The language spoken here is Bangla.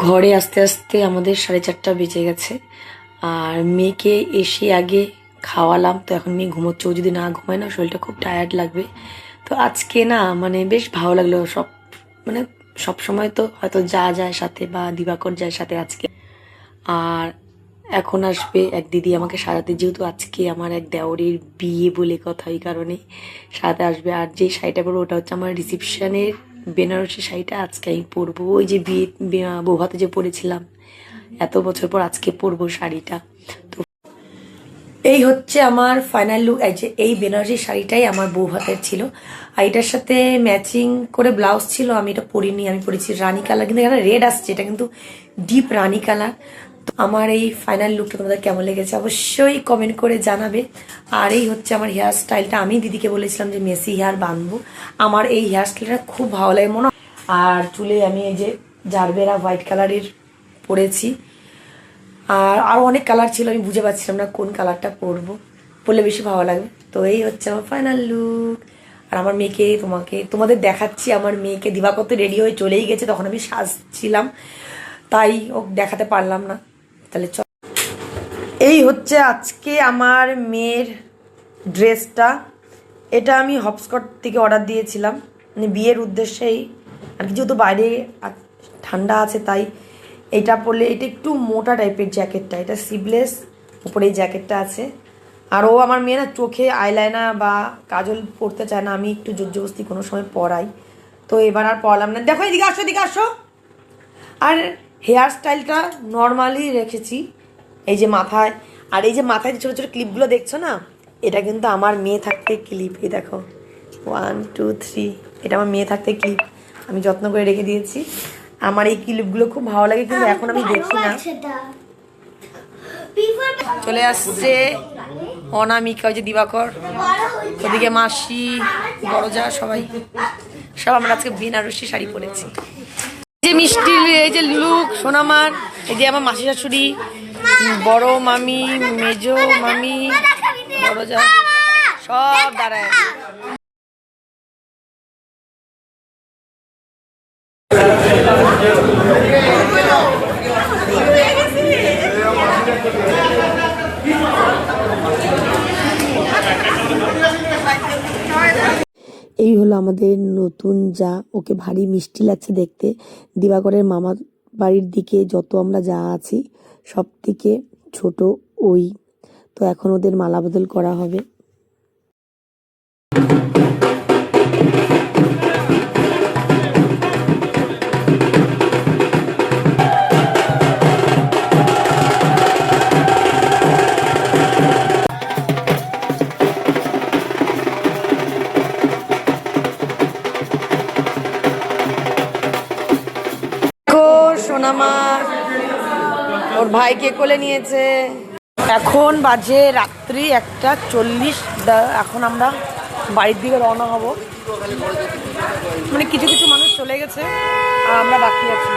ঘরে আসতে আসতে আমাদের 4:30 বেজে গেছে। আর মেয়েকে এসে আগে খাওয়ালাম, তো এখন মেয়ে ঘুমোচ্ছে। ও যদি না ঘুমায় না শরীরটা খুব টায়ার্ড লাগবে। তো আজকে না মানে বেশ ভালো লাগলো। মানে সব সময় তো হয়তো যা যায় সাথে বা দিবাকর যায় সাথে, আজকে আর এখন আসবে এক দিদি আমাকে সাজাতে, যেহেতু আজকে আমার এক দেওরের বিয়ে বলে কথা, এই কারণে সাথে আসবে। আর যে শাড়িটা পরবো ওটা হচ্ছে আমার রিসেপশনের বেনারসি শাড়িটা, আজকে আমি পরবো। ওই যে বৌভাতে যে পরেছিলাম এত বছর পর আজকে পরবো শাড়িটা। তো এই হচ্ছে আমার ফাইনাল লুক। এই যে এই বেনারসি শাড়িটাই আমার বৌভাতের ছিল, আর এটার সাথে ম্যাচিং করে ব্লাউজ ছিল। আমি এটা পরিনি, আমি পরেছি রানী কালার, কিন্তু এখানে রেড আসছে, এটা কিন্তু ডিপ রানী কালার। তো আমার এই ফাইনাল লুকটা তোমাদের কেমন লেগেছে অবশ্যই কমেন্ট করে জানাবে। আর এই হচ্ছে আমার হেয়ার স্টাইলটা। আমি দিদিকে বলেছিলাম যে মেসি হেয়ার বাঁধবো, আমার এই হেয়ার স্টাইলটা খুব ভালো লাগে মনে। আর চুলে আমি এই যে জারবেরা হোয়াইট কালারের পরেছি। আর আরও অনেক কালার ছিল, আমি বুঝে পাচ্ছিলাম না কোন কালারটা পরবো, পরলে বেশি ভালো লাগবে। তো এই হচ্ছে আমার ফাইনাল লুক। আর আমার মেয়েকে তোমাদের দেখাচ্ছি। আমার মেয়েকে দিবাকর তো রেডি হয়ে চলেই গেছে, তখন আমি সাজছিলাম, তাই ও দেখাতে পারলাম না। তাহলে এই হচ্ছে আজকে আমার মেয়ের ড্রেসটা। এটা আমি হপস্কট থেকে অর্ডার দিয়েছিলাম, মানে বিয়ের উদ্দেশ্যেই আর কি, যেহেতু বাইরে ঠান্ডা আছে তাই এটা পরলে। এটা একটু মোটা টাইপের জ্যাকেটটা, এটা স্লিভলেস, উপরে এই জ্যাকেটটা আছে। আর ও আমার মেয়ে না চোখে আইলাইনার বা কাজল পরতে চায় না, আমি একটু জোর জবরদস্তি কোনো সময় পরাই, তো এবার আর পরলাম না। দেখো এদিকে আসো, এদিকে আসো। আর হেয়ার স্টাইলটা নর্মালি রেখেছি, এই যে মাথায়, আর এই যে মাথায় যে ছোটো ছোটো ক্লিপগুলো দেখছো না, এটা কিন্তু আমার মেয়ে থাকতে ক্লিপ। এই দেখো 1 2 3, এটা আমার মেয়ে থাকতে ক্লিপ, আমি যত্ন করে রেখে দিয়েছি। আমার এই ক্লিপগুলো খুব ভালো লাগে, কিন্তু এখন আমি দেখি না। চলে আসছে অনামিকা, ওই যে দিবাকর, ওদিকে মাসি, বড় যা, সব আমরা আজকে বেনারসি শাড়ি পরেছি। যে মিষ্টি, এই যে লুক সোনামার, এই যে আমার মাসি শাশুড়ি, বড় মামি, মেজো মামি, বড় যা, সব দাঁড়ায়। এই হলো আমাদের নতুন যা, ওকে ভারী মিষ্টি লাগছে দেখতে। দিবাকরের মামার বাড়ির দিকে যত আমরা যা আছি সব থেকে ছোট ওই। তো এখন ওদের মালা বদল করা হবে। সোনামা ওর ভাইকে কোলে নিয়েছে। এখন বাজে রাত্রি 1:40। এখন আমরা বাড়ির দিকে রওনা হব, মানে কিছু কিছু মানুষ চলে গেছে আর আমরা বাকি আছি।